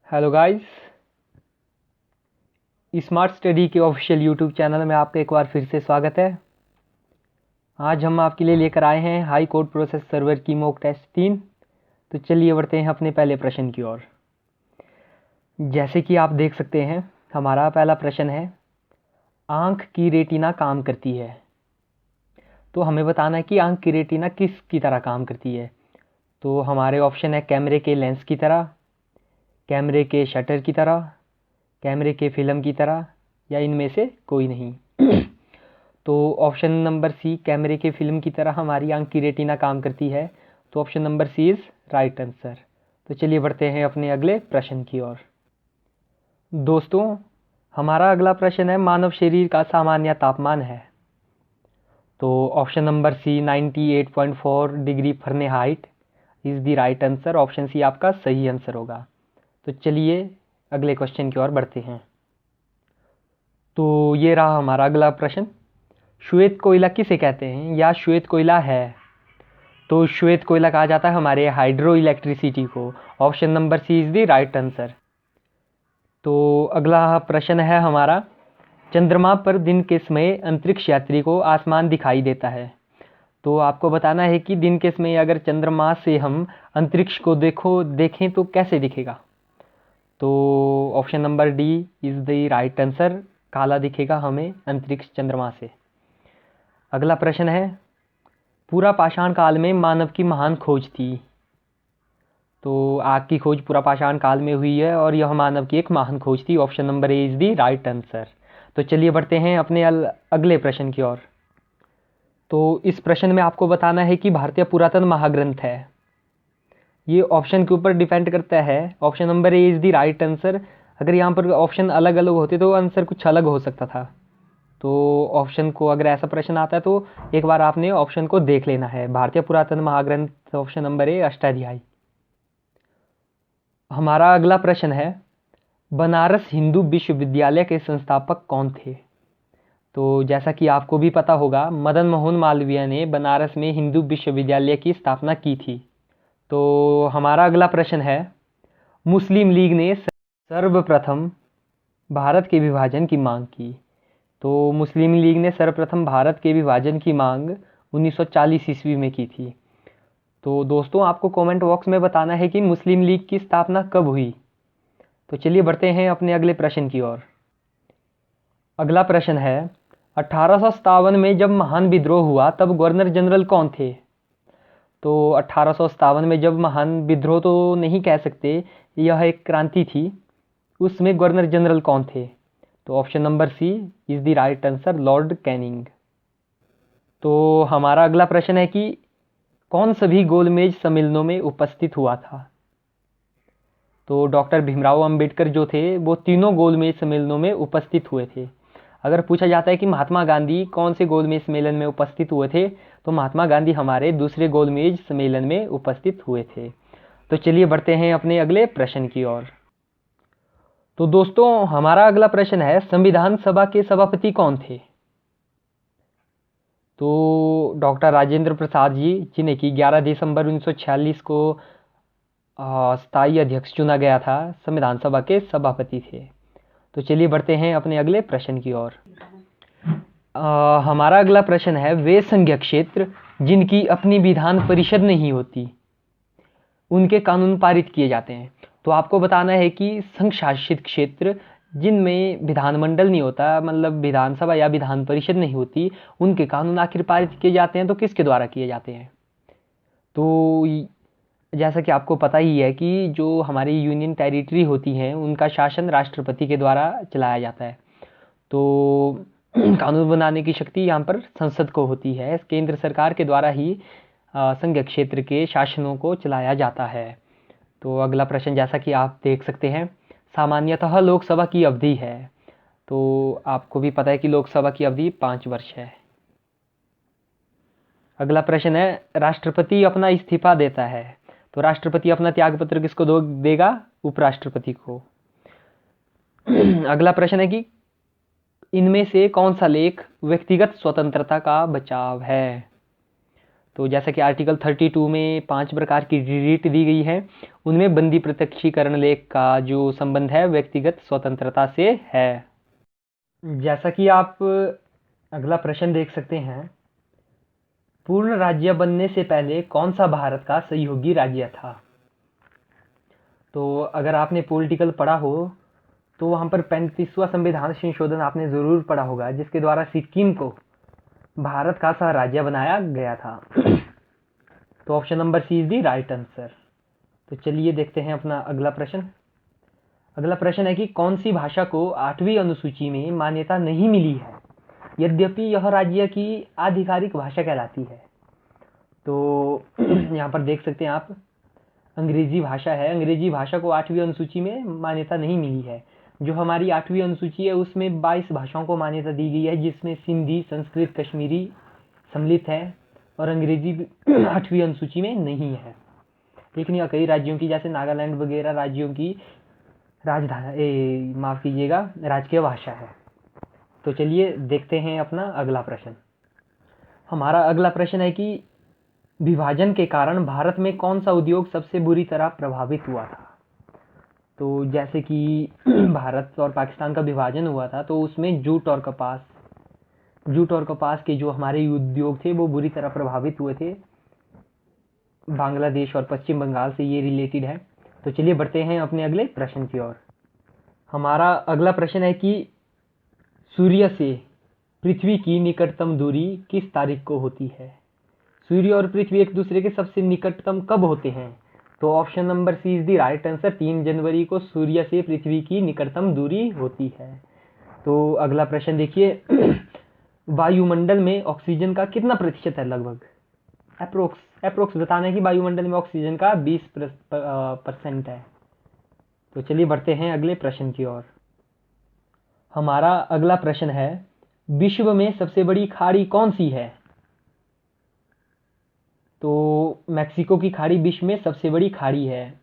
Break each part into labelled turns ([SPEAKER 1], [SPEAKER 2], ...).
[SPEAKER 1] Hello guys, smart study के official YouTube channel में आपका एक बार फिर से स्वागत है। आज हम आपके लिए लेकर आए हैं हाई कोर्ट प्रोसेस सर्वर की मॉक टेस्ट 3। तो चलिए बढ़ते हैं अपने पहले प्रश्न की ओर। जैसे कि आप देख सकते हैं, हमारा पहला प्रश्न है, आंख की रेटिना काम करती है। तो हमें बताना है कि आंख की रेटिना किस की तरह काम करती है। तो हमारे ऑप्शन है कैमरे के लेंस की तरह, कैमरे के शटर की तरह, कैमरे के फिल्म की तरह, या इनमें से कोई नहीं। तो ऑप्शन नंबर सी, कैमरे के फिल्म की तरह हमारी आंख की रेटिना काम करती है। तो option number C is right answer. तो चलिए बढ़ते हैं अपने अगले प्रश्न की ओर। दोस्तों, हमारा अगला प्रश्न है, मानव शरीर का सामान्य तापमान है। तो option number C 98.4 degree Fahrenheit is the right answer. Option C आपका सही आंसर होगा। तो चलिए अगले क्वेश्चन की ओर बढ़ते हैं। तो ये रहा हमारा अगला प्रश्न, श्वेत कोयला किसे कहते हैं या श्वेत कोयला है। तो श्वेत कोयला कहा जाता है हमारे हाइड्रो इलेक्ट्रिसिटी को। Option number C is the right answer. तो अगला प्रश्न है हमारा, चंद्रमा पर दिन के समय अंतरिक्ष यात्री को आसमान दिखाई देता है। तो आपको बताना है कि दिन के समय अगर चंद्रमा से हम अंतरिक्ष को देखें तो कैसे दिखेगा। तो option number D is the right answer, काला दिखेगा हमें अंतरिक्ष चंद्रमा से। अगला प्रश्न है, पूरा पाषाण काल में मानव की महान खोज थी। तो आग की खोज पूरा पाषाण काल में हुई है और यह मानव की एक महान खोज थी। Option number A is the right answer. तो चलिए बढ़ते हैं अपने अगले प्रश्न की ओर। तो इस प्रश्न में आपको बताना है कि भारतीय पुरातन महाग्रंथ है। ये ऑप्शन के ऊपर डिपेंड करता है। Option number A is the right answer. अगर यहाँ पर ऑप्शन अलग अलग होते तो आंसर कुछ अलग हो सकता था। तो ऑप्शन को, अगर ऐसा प्रश्न आता है तो एक बार आपने ऑप्शन को देख लेना है। भारतीय पुरातन महाग्रंथ, ऑप्शन नंबर ए अष्टाध्यायी। हमारा अगला प्रश्न है, बनारस हिंदू विश्वविद्यालय के संस्थापक कौन थे। तो जैसा कि आपको भी पता होगा, मदन मोहन मालवीय ने बनारस में हिंदू विश्वविद्यालय की स्थापना की थी। तो हमारा अगला प्रश्न है, मुस्लिम लीग ने सर्वप्रथम भारत के विभाजन की मांग की। तो मुस्लिम लीग ने सर्वप्रथम भारत के विभाजन की मांग 1940 ईस्वी में की थी। तो दोस्तों, आपको कमेंट बॉक्स में बताना है कि मुस्लिम लीग की स्थापना कब हुई। तो चलिए बढ़ते हैं अपने अगले प्रश्न की ओर। अगला प्रश्न है, 1857 में जब महान विद्रोह हुआ तब गवर्नर जनरल कौन थे। तो 1857 में जब महान विद्रोह तो नहीं कह सकते, यह एक क्रांति थी, उसमें गवर्नर जनरल कौन थे। तो option number C is the right answer, Lord Canning. तो हमारा अगला प्रश्न है कि कौन सभी गोलमेज सम्मेलनों में उपस्थित हुआ था। तो डॉक्टर भीमराव अंबेडकर जो थे वो तीनों गोलमेज सम्मेलनों में उपस्थित हुए थे। अगर पूछा जाता है कि महात्मा गांधी कौन से गोलमेज सम्मेलन में उपस्थित हुए थे, तो महात्मा गांधी हमारे दूसरे गोलमेज सम्मेलन में उपस्थित हुए थे। तो चलिए बढ़ते हैं अपने अगले प्रश्न की ओर। तो दोस्तों, हमारा अगला प्रश्न है, संविधान सभा के सभापति कौन थे। तो डॉक्टर राजेंद्र प्रसाद जी, जिन्हें कि 11 दिसंबर 1946 को स्थायी अध्यक्ष चुना गया था, संविधान सभा के सभापति थे। तो चलिए बढ़ते हैं अपने अगले प्रश्न की ओर। हमारा अगला प्रश्न है, वे संघीय क्षेत्र जिनकी अपनी विधान परिषद नहीं होती, उनके कानून पारित किए जाते हैं। तो आपको बताना है कि संघ शासित क्षेत्र जिनमें विधानमंडल नहीं होता, मतलब विधानसभा या विधान परिषद नहीं होती, उनके कानून आखिर पारित किए जाते हैं तो किसके द्वारा किए जाते हैं। तो जैसा कि आपको पता ही है कि जो हमारी यूनियन टेरिटरी होती हैं उनका शासन राष्ट्रपति के द्वारा चलाया जाता है। तो कानून बनाने की शक्ति यहाँ पर संसद को होती है। केंद्र सरकार के द्वारा ही संघीय क्षेत्र के शासनों को चलाया जाता है। तो अगला प्रश्न, जैसा कि आप देख सकते हैं, सामान्यतः लोकसभा की अवधि है। तो आपको भी पता है कि लोकसभा की अवधि 5 वर्ष है। अगला प्रश्न है, राष्ट्रपति अपना इस्तीफा देता है, तो राष्ट्रपति अपना त्यागपत्र किसको देगा, उपराष्ट्रपति को। अगला प्रश्न है कि इनमें से कौन सा लेख व्यक्तिगत स्वतंत्रता का बचाव है। तो जैसा कि आर्टिकल 32 में 5 प्रकार की रीट दी गई है, उनमें बंदी प्रत्यक्षीकरण लेख का जो संबंध है व्यक्तिगत स्वतंत्रता से है। जैसा कि आप अगला प्रश्न देख सकते हैं, पूर्ण राज्य बनने से पहले कौन सा भारत का सहयोगी राज्य था? तो अगर आपने पॉलिटिकल पढ़ा हो तो वहाँ पर 35वां संविधान संशोधन आपने ज़रूर पढ़ा होगा, जिसके द्वारा सिक्किम को भारत का सह राज्य बनाया गया था। तो option number C is the right answer. तो चलिए देखते हैं अपना अगला प्रश्न। अगला प्रश्न है कि कौन सी भाषा को 8वीं अनुसूची में मान्यता नहीं मिली है, यद्यपि यह राज्य की आधिकारिक भाषा कहलाती है? तो यहाँ पर देख सकते हैं आप, अंग्रेजी भाषा है। अंग्रेजी भाषा को 8वीं अनुसूची में मान्यता नहीं मिली है। जो हमारी 8वीं अनुसूची है उसमें 22 भाषाओं को मान्यता दी गई है, जिसमें सिंधी, संस्कृत, कश्मीरी सम्मिलित है, और अंग्रेजी 8वीं अनुसूची में नहीं है। लेकिन यह कई राज्यों की, जैसे नागालैंड वगैरह राज्यों की माफ़ कीजिएगा, राजकीय भाषा है। तो चलिए देखते हैं अपना अगला प्रश्न। हमारा अगला प्रश्न है कि विभाजन के कारण भारत में कौन सा उद्योग सबसे बुरी तरह प्रभावित हुआ था? तो जैसे कि भारत और पाकिस्तान का विभाजन हुआ था, तो उसमें जूट और कपास के जो हमारे उद्योग थे वो बुरी तरह प्रभावित हुए थे। बांग्लादेश और पश्चिम बंगाल से ये रिलेटेड है। तो चलिए बढ़ते हैं अपने अगले प्रश्न की ओर। हमारा अगला प्रश्न है कि सूर्य से पृथ्वी की निकटतम दूरी किस तारीख को होती है? सूर्य और पृथ्वी एक दूसरे के सबसे निकटतम कब होते हैं? तो option number C is the right answer. 3 जनवरी को सूर्य से पृथ्वी की निकटतम दूरी होती है। तो अगला प्रश्न देखिए, वायुमंडल में ऑक्सीजन का कितना प्रतिशत है? लगभग अप्रोक्स बताना है कि वायुमंडल में ऑक्सीजन का 20% है। तो चलिए बढ़ते हैं अगले प्रश्न की ओर। हमारा अगला प्रश्न है, विश्व में सबसे बड़ी खाड़ी कौन सी है? तो मैक्सिको की खाड़ी विश्व में सबसे बड़ी खाड़ी है।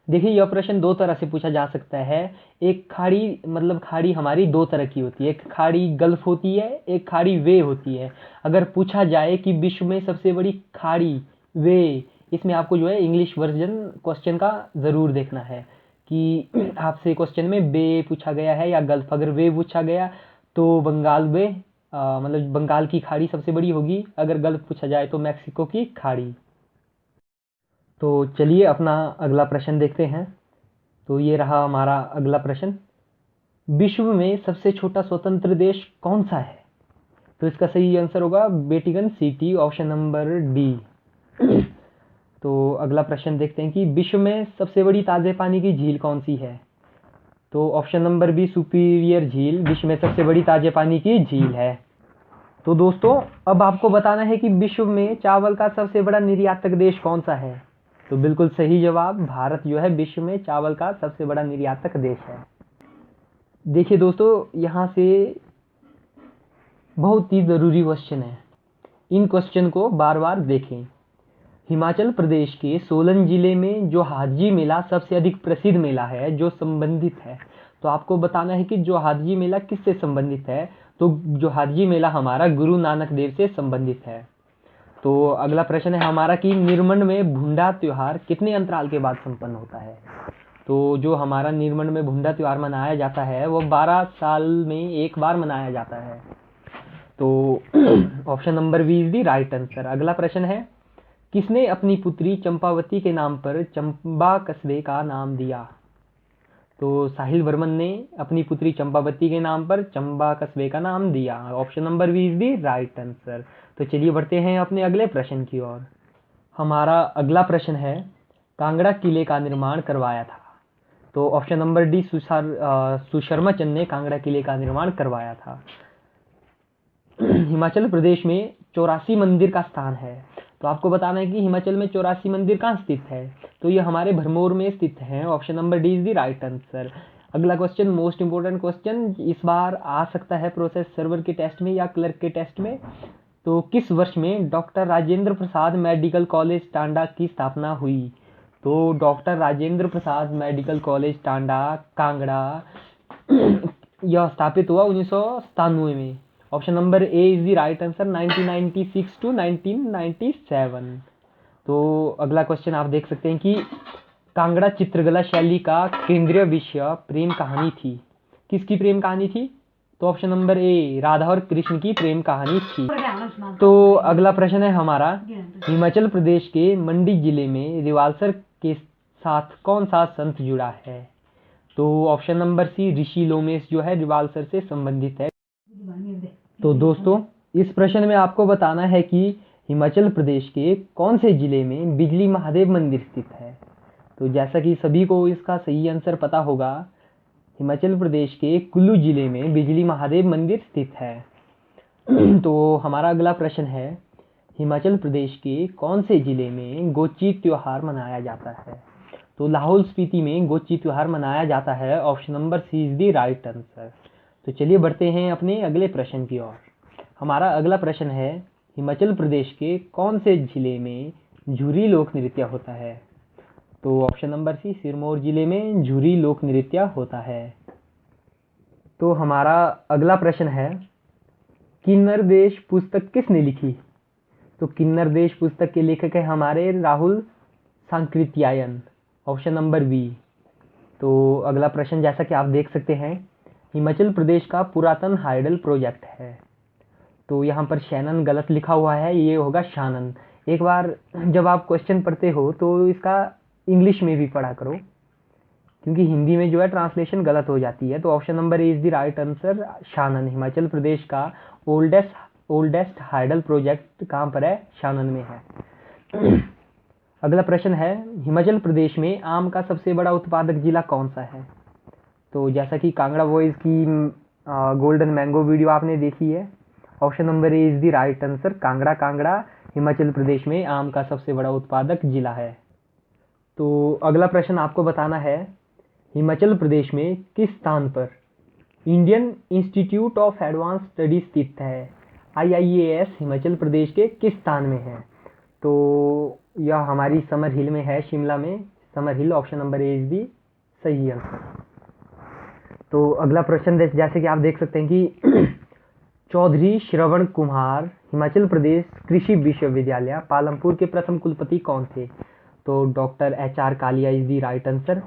[SPEAKER 1] देखिए, यह प्रश्न दो तरह से पूछा जा सकता है। एक खाड़ी, मतलब खाड़ी हमारी दो तरह की होती है। एक खाड़ी गल्फ होती है, एक खाड़ी वे होती है। अगर पूछा जाए कि विश्व में सबसे बड़ी खाड़ी वे, इसमें आपको जो है इंग्लिश वर्जन क्वेश्चन का ज़रूर देखना है कि आपसे क्वेश्चन में वे पूछा गया है या गल्फ। अगर वे पूछा गया तो बंगाल वे, मतलब बंगाल की खाड़ी सबसे बड़ी होगी। अगर गल्फ पूछा जाए तो मैक्सिको की खाड़ी। तो चलिए अपना अगला प्रश्न देखते हैं। तो ये रहा हमारा अगला प्रश्न, विश्व में सबसे छोटा स्वतंत्र देश कौन सा है? तो इसका सही आंसर होगा Vatican city, option number D. तो अगला प्रश्न देखते हैं कि विश्व में सबसे बड़ी ताज़े पानी की झील कौन सी है? तो ऑप्शन नंबर बी, सुपीरियर झील विश्व में सबसे बड़ी ताज़े पानी की झील है। तो दोस्तों, अब आपको बताना है कि विश्व में चावल का सबसे बड़ा निर्यातक देश कौन सा है? तो बिल्कुल सही जवाब, भारत जो है विश्व में चावल का सबसे बड़ा निर्यातक देश है। देखिए दोस्तों, यहाँ से बहुत ही ज़रूरी क्वेश्चन है, इन क्वेश्चन को बार बार देखें। हिमाचल प्रदेश के सोलन जिले में जो हाजी मेला सबसे अधिक प्रसिद्ध मेला है, जो संबंधित है, तो आपको बताना है कि जो हाजी मेला किससे संबंधित है? तो जो हाजी मेला हमारा गुरु नानक देव से संबंधित है। तो अगला प्रश्न है हमारा कि निर्मंड में भुंडा त्योहार कितने अंतराल के बाद संपन्न होता है? तो जो हमारा निर्मंड में भुंडा त्योहार मनाया जाता है वो 12 साल में एक बार मनाया जाता है। तो option number B is the right answer. अगला प्रश्न है, किसने अपनी पुत्री चंपावती के नाम पर चंबा कस्बे का नाम दिया? तो साहिल वर्मन ने अपनी पुत्री चंपावती के नाम पर चंबा कस्बे का नाम दिया। Option number B is the right answer. तो चलिए बढ़ते हैं अपने अगले प्रश्न की ओर। हमारा अगला प्रश्न है, कांगड़ा किले का निर्माण करवाया था? तो ऑप्शन नंबर डी, सुशर्मा चंद ने कांगड़ा किले का निर्माण करवाया था। हिमाचल प्रदेश में 84 मंदिर का स्थान है, तो आपको बताना है कि हिमाचल में 84 मंदिर कहाँ स्थित है? तो ये हमारे भरमौर में स्थित है। Option number D is the right answer. अगला क्वेश्चन, मोस्ट इंपोर्टेंट क्वेश्चन, इस बार आ सकता है प्रोसेस सर्वर के टेस्ट में या क्लर्क के टेस्ट में। तो किस वर्ष में doctor Rajendra Prasad medical college Tanda की स्थापना हुई? तो doctor Rajendra Prasad medical college Tanda Kangra यह स्थापित हुआ 1997 में। Option number A is the right answer 1996 to 1997। तो अगला क्वेश्चन आप देख सकते हैं कि कांगड़ा चित्रकला शैली का केंद्रीय विषय प्रेम कहानी थी। किसकी प्रेम कहानी थी? तो ऑप्शन नंबर ए राधा और कृष्ण की प्रेम कहानी थी। तो अगला प्रश्न है हमारा, हिमाचल प्रदेश के मंडी जिले में रिवाल्सर के साथ कौन सा संत जुड़ा है? तो ऑप्शन नंबर सी ऋषि लोमेश जो है रिवाल्सर से संबंधित है। तो दोस्तों इस प्रश्न में आपको बताना है कि हिमाचल प्रदेश के कौन से जिले में बिजली महादेव मंदिर स्थित है। तो जैसा कि सभी को इसका सही आंसर पता होगा, हिमाचल प्रदेश के कुल्लू जिले में बिजली महादेव मंदिर स्थित है। तो हमारा अगला प्रश्न है, हिमाचल प्रदेश के कौन से जिले में गोची त्योहार मनाया जाता है? तो लाहौल स्पीति में गोची त्योहार मनाया जाता है। Option number C is the right answer. तो चलिए बढ़ते हैं अपने अगले प्रश्न की ओर। हमारा अगला प्रश्न है, हिमाचल प्रदेश के कौन से जिले में झुरी लोक नृत्य होता है? तो ऑप्शन नंबर सी सिरमौर जिले में झुरी लोक नृत्य होता है। तो हमारा अगला प्रश्न है, किन्नर देश पुस्तक किसने लिखी? तो किन्नर देश पुस्तक के लेखक है हमारे Rahul Sankrityayan. Option number B. तो अगला प्रश्न जैसा कि आप देख सकते हैं, हिमाचल प्रदेश का पुरातन हाइडल प्रोजेक्ट है। तो यहाँ पर शैनन गलत लिखा हुआ है, ये होगा शानन। एक बार जब आप क्वेश्चन पढ़ते हो तो इसका इंग्लिश में भी पढ़ा करो, क्योंकि हिंदी में जो है ट्रांसलेशन गलत हो जाती है। तो option number A is the right answer, Shanan. Himachal Pradesh का ओल्डेस्ट हाइडल प्रोजेक्ट कहाँ पर है? शानन में है। अगला प्रश्न है, हिमाचल प्रदेश में आम का सबसे बड़ा उत्पादक जिला कौन सा है? तो जैसा कि कांगड़ा बॉयज़ की गोल्डन मैंगो वीडियो आपने देखी है, option number A is the right answer, Kangra Himachal Pradesh में आम का सबसे बड़ा उत्पादक जिला है। तो अगला प्रश्न आपको बताना है, हिमाचल प्रदेश में किस स्थान पर Indian institute of advance studies स्थित है? IIAS हिमाचल प्रदेश के किस स्थान में है? तो यह हमारी समर हिल में है, शिमला में summer hill. Option number A is the सही आंसर। तो अगला प्रश्न जैसे कि आप देख सकते हैं कि चौधरी श्रवण कुमार हिमाचल प्रदेश कृषि विश्वविद्यालय पालमपुर के प्रथम कुलपति कौन थे? तो doctor HR Kalia is the right answer.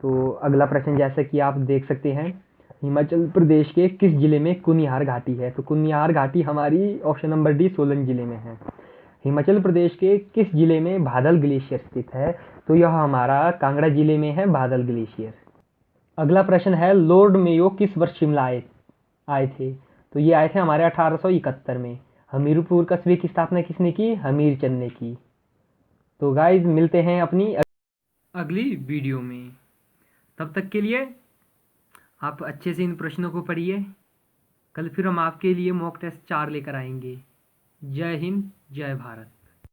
[SPEAKER 1] तो अगला प्रश्न जैसा कि आप देख सकते हैं, हिमाचल प्रदेश के किस जिले में कुनियार घाटी है? तो कुनियार घाटी हमारी ऑप्शन नंबर डी सोलन जिले में है। हिमाचल प्रदेश के किस जिले में बादल ग्लेशियर स्थित है? तो यह हमारा कांगड़ा जिले में है बादल ग्लेशियर। अगला प्रश्न है, लॉर्ड मेयो किस वर्ष शिमला आए थे? तो ये आए थे हमारे 1871 में। हमीरपुर कस्बे की स्थापना किसने की? हमीरचंद ने की। तो गाइज मिलते हैं अपनी अगली वीडियो में, तब तक के लिए आप अच्छे से इन प्रश्नों को पढ़िए। कल फिर हम आपके लिए मॉक टेस्ट 4 लेकर आएंगे। जय हिंद, जय भारत।